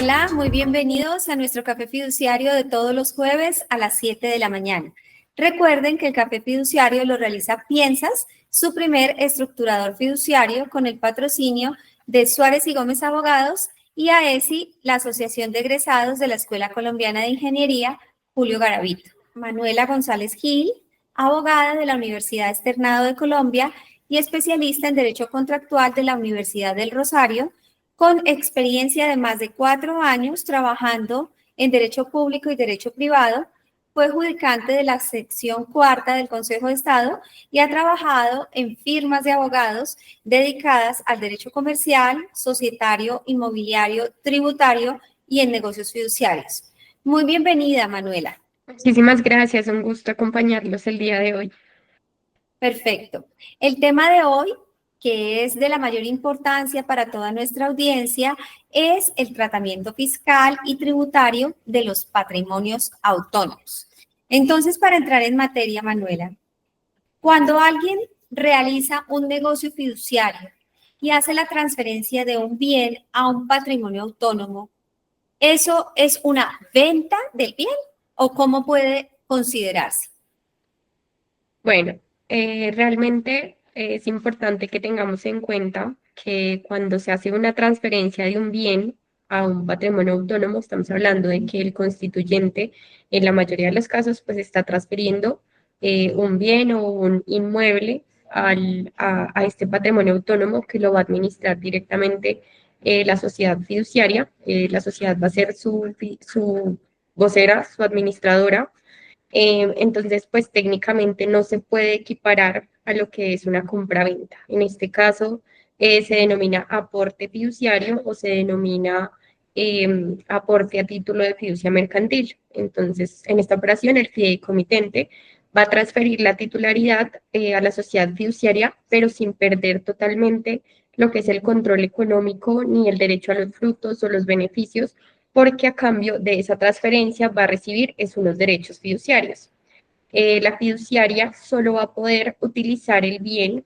Hola, muy bienvenidos a nuestro café fiduciario de todos los jueves a las 7 de la mañana. Recuerden que el café fiduciario lo realiza Piensas, su primer estructurador fiduciario, con el patrocinio de Suárez y Gómez Abogados y AESI, la Asociación de Egresados de la Escuela Colombiana de Ingeniería, Julio Garavito. Manuela González Gil, abogada de la Universidad Externado de Colombia y especialista en Derecho Contractual de la Universidad del Rosario, con experiencia de más de 4 años trabajando en Derecho Público y Derecho Privado. Fue judicante de la sección cuarta del Consejo de Estado y ha trabajado en firmas de abogados dedicadas al derecho comercial, societario, inmobiliario, tributario y en negocios fiduciarios. Muy bienvenida, Manuela. Muchísimas gracias, un gusto acompañarlos el día de hoy. Perfecto. El tema de hoy, que es de la mayor importancia para toda nuestra audiencia, es el tratamiento fiscal y tributario de los patrimonios autónomos. Entonces, para entrar en materia, Manuela, cuando alguien realiza un negocio fiduciario y hace la transferencia de un bien a un patrimonio autónomo, ¿eso es una venta del bien o cómo puede considerarse? Bueno, realmente es importante que tengamos en cuenta que cuando se hace una transferencia de un bien a un patrimonio autónomo, estamos hablando de que el constituyente, en la mayoría de los casos, pues está transfiriendo un bien o un inmueble a este patrimonio autónomo que lo va a administrar directamente la sociedad fiduciaria. La sociedad va a ser su vocera, su administradora. Entonces, pues técnicamente no se puede equiparar a lo que es una compra-venta. En este caso, se denomina aporte fiduciario o se denomina aporte a título de fiducia mercantil. Entonces, en esta operación, el fideicomitente va a transferir la titularidad a la sociedad fiduciaria, pero sin perder totalmente lo que es el control económico ni el derecho a los frutos o los beneficios, porque a cambio de esa transferencia va a recibir es unos derechos fiduciarios. La fiduciaria solo va a poder utilizar el bien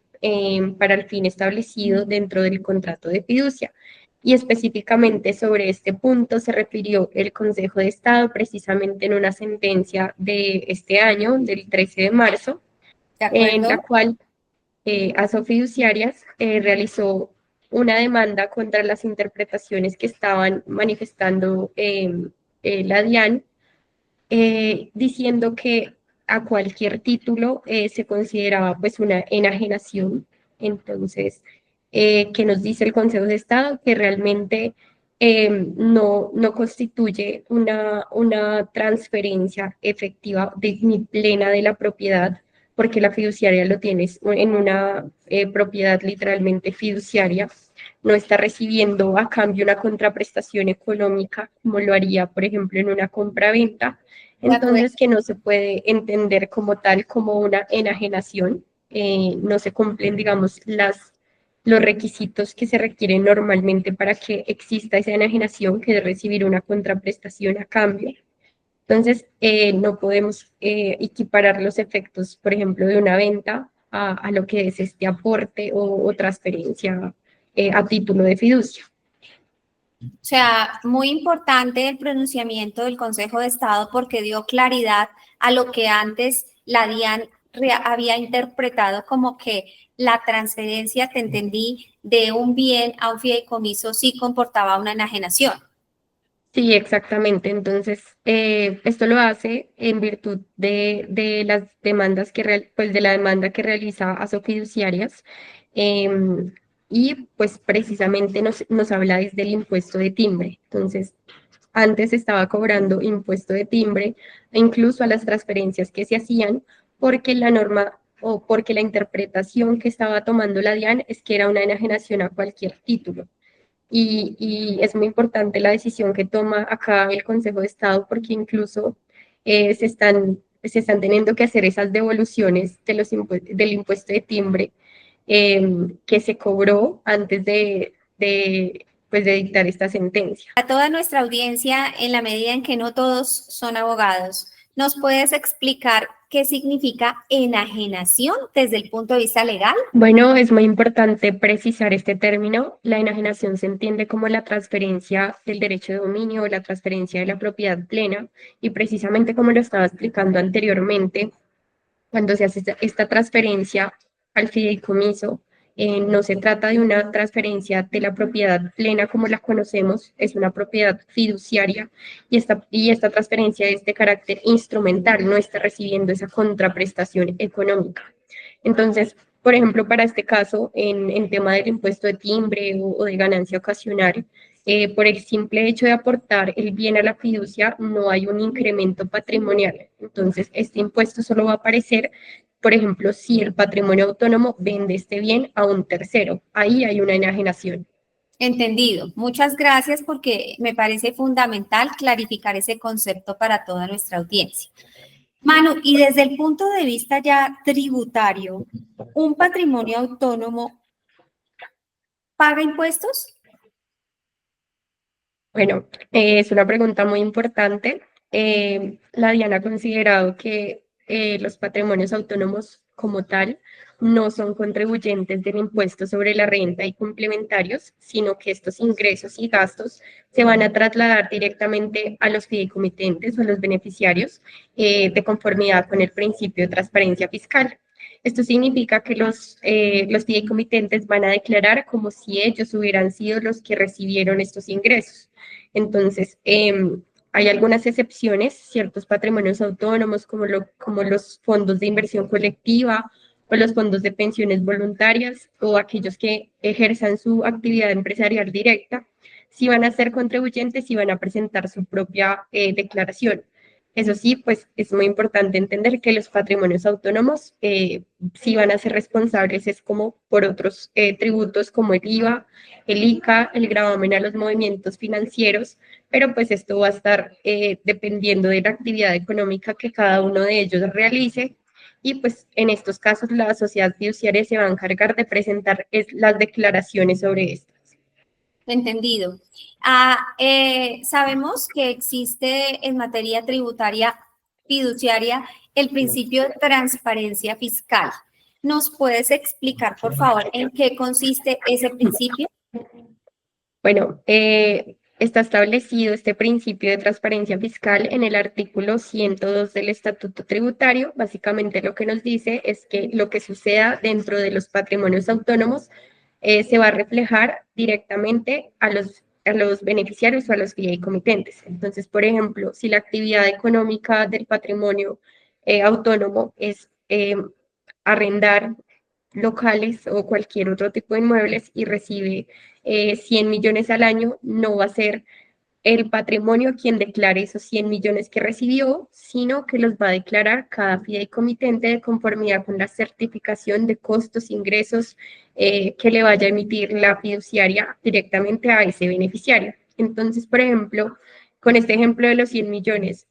para el fin establecido dentro del contrato de fiducia. Y específicamente sobre este punto se refirió el Consejo de Estado precisamente en una sentencia de este año, del 13 de marzo, ¿De en la acuerdo? cual Asofiduciarias realizó una demanda contra las interpretaciones que estaban manifestando la DIAN, diciendo que a cualquier título se consideraba pues una enajenación. Entonces, ¿qué nos dice el Consejo de Estado? Que realmente no constituye una transferencia efectiva ni plena de la propiedad, porque la fiduciaria lo tienes en una propiedad literalmente fiduciaria, no está recibiendo a cambio una contraprestación económica como lo haría, por ejemplo, en una compra-venta. De acuerdo. Entonces, que no se puede entender como tal como una enajenación, no se cumplen, digamos, los requisitos que se requieren normalmente para que exista esa enajenación, que es recibir una contraprestación a cambio. Entonces, no podemos equiparar los efectos, por ejemplo, de una venta a lo que es este aporte o transferencia a título de fiducia. O sea, muy importante el pronunciamiento del Consejo de Estado porque dio claridad a lo que antes la DIAN había interpretado como que la transferencia, te entendí, de un bien a un fideicomiso sí comportaba una enajenación. Sí, exactamente. Entonces, esto lo hace en virtud de las demandas pues de la demanda que realiza a Fiduciarias, em, y pues precisamente nos habla desde el impuesto de timbre. Entonces, antes estaba cobrando impuesto de timbre e incluso a las transferencias que se hacían, porque la norma o porque la interpretación que estaba tomando la DIAN es que era una enajenación a cualquier título. Y es muy importante la decisión que toma acá el Consejo de Estado, porque incluso se están teniendo que hacer esas devoluciones del impuesto de timbre que se cobró antes pues, de dictar esta sentencia. A toda nuestra audiencia, en la medida en que no todos son abogados, ¿Nos puedes explicar qué significa enajenación desde el punto de vista legal? Bueno, es muy importante precisar este término. La enajenación se entiende como la transferencia del derecho de dominio o la transferencia de la propiedad plena y precisamente como lo estaba explicando anteriormente, cuando se hace esta transferencia al fideicomiso, no se trata de una transferencia de la propiedad plena como la conocemos, es una propiedad fiduciaria y esta transferencia es de carácter instrumental, no está recibiendo esa contraprestación económica. Entonces, por ejemplo, para este caso, en tema del impuesto de timbre o de ganancia ocasional, por el simple hecho de aportar el bien a la fiducia, no hay un incremento patrimonial. Entonces, este impuesto solo va a aparecer, por ejemplo, si el patrimonio autónomo vende este bien a un tercero. Ahí hay una enajenación. Entendido. Muchas gracias porque me parece fundamental clarificar ese concepto para toda nuestra audiencia. Manu, y desde el punto de vista ya tributario, ¿un patrimonio autónomo paga impuestos? Bueno, es una pregunta muy importante. La DIAN ha considerado que los patrimonios autónomos como tal no son contribuyentes del impuesto sobre la renta y complementarios, sino que estos ingresos y gastos se van a trasladar directamente a los fideicomitentes o a los beneficiarios de conformidad con el principio de transparencia fiscal. Esto significa que los fideicomitentes van a declarar como si ellos hubieran sido los que recibieron estos ingresos. Entonces, hay algunas excepciones, ciertos patrimonios autónomos como los fondos de inversión colectiva o los fondos de pensiones voluntarias o aquellos que ejerzan su actividad empresarial directa, si van a ser contribuyentes y van a presentar su propia declaración. Eso sí, pues es muy importante entender que los patrimonios autónomos sí van a ser responsables, es como por otros tributos como el IVA, el ICA, el gravamen a los movimientos financieros, pero pues esto va a estar dependiendo de la actividad económica que cada uno de ellos realice. Y pues en estos casos la sociedad fiduciaria se va a encargar de presentar las declaraciones sobre esto. Entendido. Sabemos que existe en materia tributaria fiduciaria el principio de transparencia fiscal. ¿Nos puedes explicar, por favor, en qué consiste ese principio? Bueno, está establecido este principio de transparencia fiscal en el artículo 102 del Estatuto Tributario. Básicamente lo que nos dice es que lo que suceda dentro de los patrimonios autónomos se va a reflejar directamente a los beneficiarios o a los fideicomitentes. Entonces, por ejemplo, si la actividad económica del patrimonio autónomo es arrendar locales o cualquier otro tipo de inmuebles y recibe 100 millones al año, no va a ser el patrimonio quien declare esos 100 millones que recibió, sino que los va a declarar cada fideicomitente de conformidad con la certificación de costos, ingresos que le vaya a emitir la fiduciaria directamente a ese beneficiario. Entonces, por ejemplo, con este ejemplo de los 100 millones,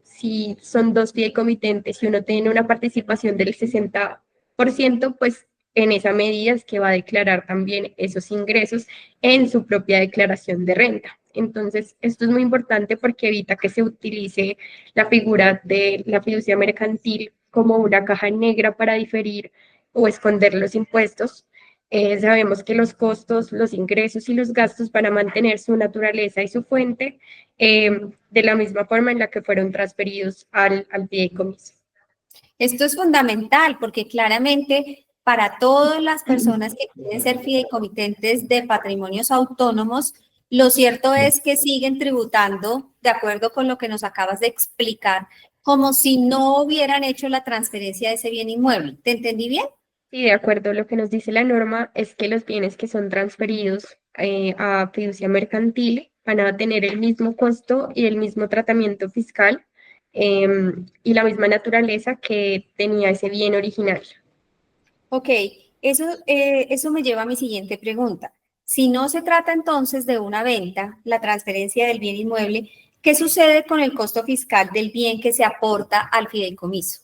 si son dos fideicomitentes y uno tiene una participación del 60%, pues en esa medida es que va a declarar también esos ingresos en su propia declaración de renta. Entonces, esto es muy importante porque evita que se utilice la figura de la fiducia mercantil como una caja negra para diferir o esconder los impuestos. Sabemos que los costos, los ingresos y los gastos van a mantener su naturaleza y su fuente de la misma forma en la que fueron transferidos al fideicomiso. Esto es fundamental porque claramente para todas las personas que quieren ser fideicomitentes de patrimonios autónomos, lo cierto es que siguen tributando, de acuerdo con lo que nos acabas de explicar, como si no hubieran hecho la transferencia de ese bien inmueble. ¿Te entendí bien? Sí, de acuerdo, lo que nos dice la norma es que los bienes que son transferidos a fiducia mercantil van a tener el mismo costo y el mismo tratamiento fiscal y la misma naturaleza que tenía ese bien original. Ok, eso me lleva a mi siguiente pregunta. Si no se trata entonces de una venta, la transferencia del bien inmueble, ¿qué sucede con el costo fiscal del bien que se aporta al fideicomiso?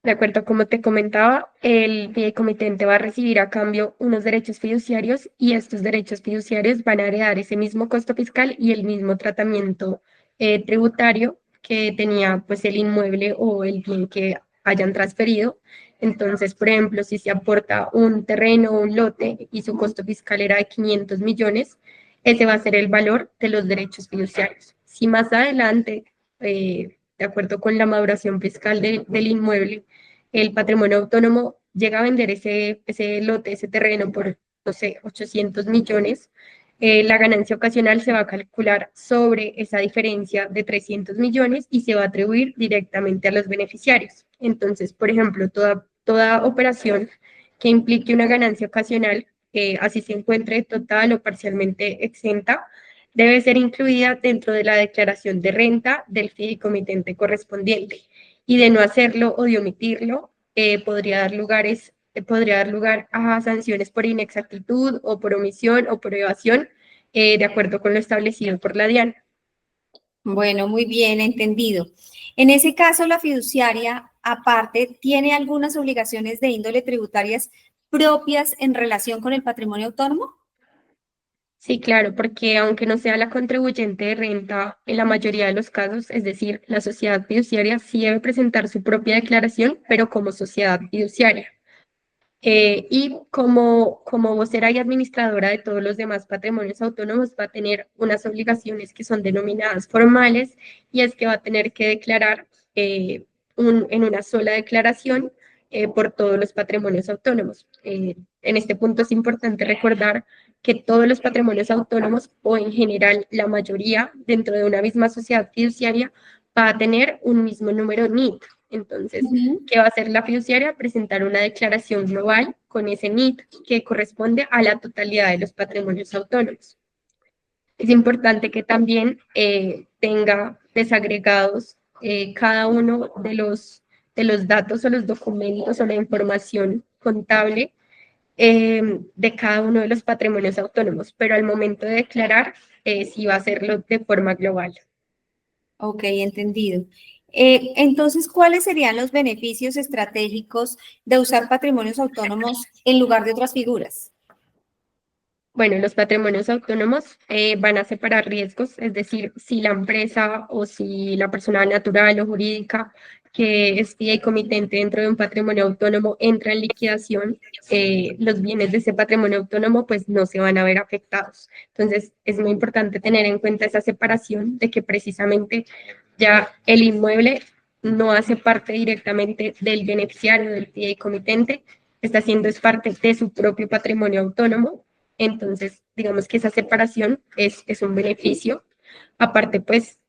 De acuerdo, como te comentaba, el fideicomitente va a recibir a cambio unos derechos fiduciarios y estos derechos fiduciarios van a heredar ese mismo costo fiscal y el mismo tratamiento tributario que tenía pues el inmueble o el bien que hayan transferido. Entonces, por ejemplo, si se aporta un terreno o un lote y su costo fiscal era de 500 millones, ese va a ser el valor de los derechos fiduciarios. Si más adelante, de acuerdo con la maduración fiscal del inmueble, el patrimonio autónomo llega a vender ese lote, ese terreno por, no sé, 800 millones, la ganancia ocasional se va a calcular sobre esa diferencia de 300 millones y se va a atribuir directamente a los beneficiarios. Entonces, por ejemplo, toda operación que implique una ganancia ocasional, así se encuentre total o parcialmente exenta, debe ser incluida dentro de la declaración de renta del fideicomitente correspondiente. Y de no hacerlo o de omitirlo, podría dar lugar a sanciones por inexactitud o por omisión o por evasión, de acuerdo con lo establecido por la DIAN. Bueno, muy bien, entendido. En ese caso, la fiduciaria, aparte, tiene algunas obligaciones de índole tributarias propias en relación con el patrimonio autónomo. Sí, claro, porque aunque no sea la contribuyente de renta, en la mayoría de los casos, es decir, la sociedad fiduciaria sí debe presentar su propia declaración, pero como sociedad fiduciaria. Y como vocera y administradora de todos los demás patrimonios autónomos, va a tener unas obligaciones que son denominadas formales, y es que va a tener que declarar en una sola declaración por todos los patrimonios autónomos. En este punto es importante recordar que todos los patrimonios autónomos, o en general la mayoría dentro de una misma sociedad fiduciaria, va a tener un mismo número NIT. Entonces, ¿qué va a hacer la fiduciaria? Presentar una declaración global con ese NIT que corresponde a la totalidad de los patrimonios autónomos. Es importante que también tenga desagregados cada uno de los datos o los documentos o la información contable de cada uno de los patrimonios autónomos, pero al momento de declarar, sí va a hacerlo de forma global. Ok, entendido. Entonces, ¿cuáles serían los beneficios estratégicos de usar patrimonios autónomos en lugar de otras figuras? Bueno, los patrimonios autónomos van a separar riesgos, es decir, si la empresa o si la persona natural o jurídica que es fideicomitente dentro de un patrimonio autónomo entra en liquidación, los bienes de ese patrimonio autónomo pues no se van a ver afectados. Entonces, es muy importante tener en cuenta esa separación de que precisamente ya el inmueble no hace parte directamente del beneficiario del fideicomitente, está haciendo es parte de su propio patrimonio autónomo. Entonces, digamos que esa separación es un beneficio. Aparte, pues,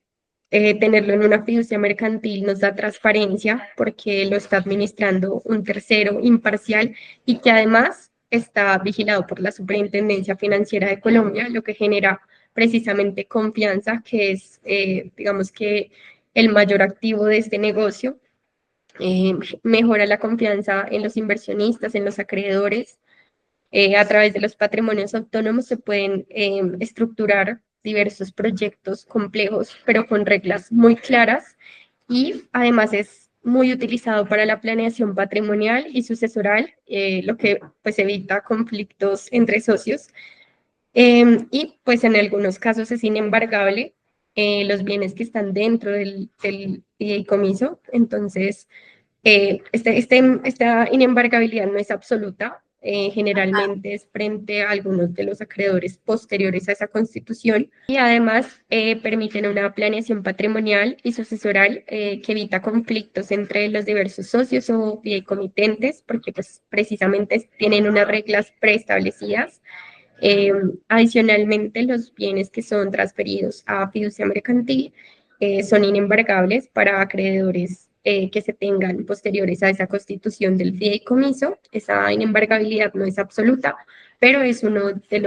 tenerlo en una fiducia mercantil nos da transparencia porque lo está administrando un tercero imparcial y que además está vigilado por la Superintendencia Financiera de Colombia, lo que genera precisamente confianza, que es, digamos que, el mayor activo de este negocio. Mejora la confianza en los inversionistas, en los acreedores. A través de los patrimonios autónomos se pueden estructurar diversos proyectos complejos, pero con reglas muy claras, y además es muy utilizado para la planeación patrimonial y sucesoral, lo que pues evita conflictos entre socios. Y pues en algunos casos es inembargable los bienes que están dentro del fideicomiso. Entonces, esta inembargabilidad no es absoluta, generalmente es frente a algunos de los acreedores posteriores a esa constitución, y además permiten una planeación patrimonial y sucesoral que evita conflictos entre los diversos socios o fideicomitentes, porque pues precisamente tienen unas reglas preestablecidas. Eh, Adicionalmente, los bienes que son transferidos a fiducia mercantil son inembargables para acreedores que se tengan posteriores a esa constitución del fideicomiso. Esa inembargabilidad no es absoluta, pero es uno de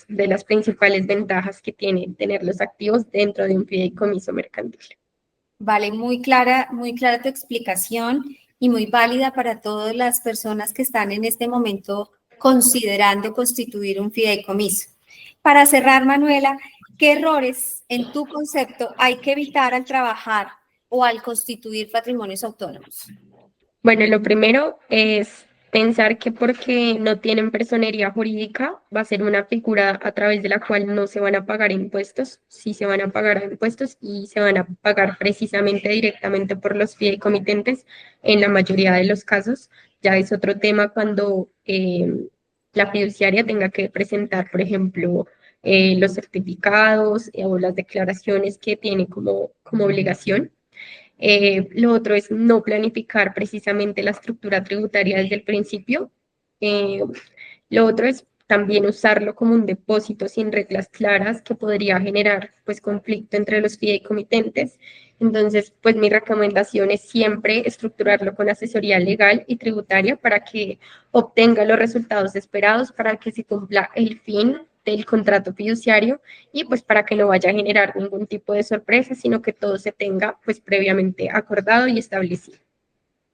de las principales ventajas que tiene tener los activos dentro de un fideicomiso mercantil. Vale, muy clara tu explicación y muy válida para todas las personas que están en este momento considerando constituir un fideicomiso. Para cerrar, Manuela, ¿qué errores en tu concepto hay que evitar al trabajar o al constituir patrimonios autónomos? Bueno, lo primero es Pensar que porque no tienen personería jurídica va a ser una figura a través de la cual no se van a pagar impuestos, sí se van a pagar impuestos y se van a pagar precisamente directamente por los fideicomitentes en la mayoría de los casos. Ya es otro tema cuando la fiduciaria tenga que presentar, por ejemplo, los certificados o las declaraciones que tiene como obligación. Lo otro es no planificar precisamente la estructura tributaria desde el principio. Eh, lo otro es también usarlo como un depósito sin reglas claras que podría generar pues conflicto entre los fideicomitentes. Entonces, pues mi recomendación es siempre estructurarlo con asesoría legal y tributaria para que obtenga los resultados esperados, para que se cumpla el fin del contrato fiduciario y pues para que no vaya a generar ningún tipo de sorpresa, sino que todo se tenga pues previamente acordado y establecido.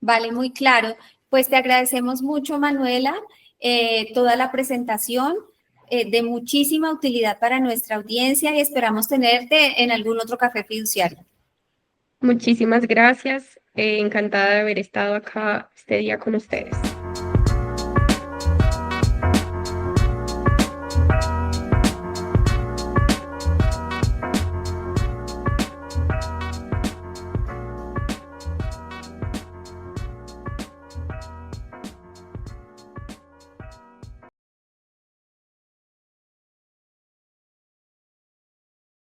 Vale, muy claro. Pues te agradecemos mucho, Manuela, toda la presentación de muchísima utilidad para nuestra audiencia y esperamos tenerte en algún otro café fiduciario. Muchísimas gracias, encantada de haber estado acá este día con ustedes.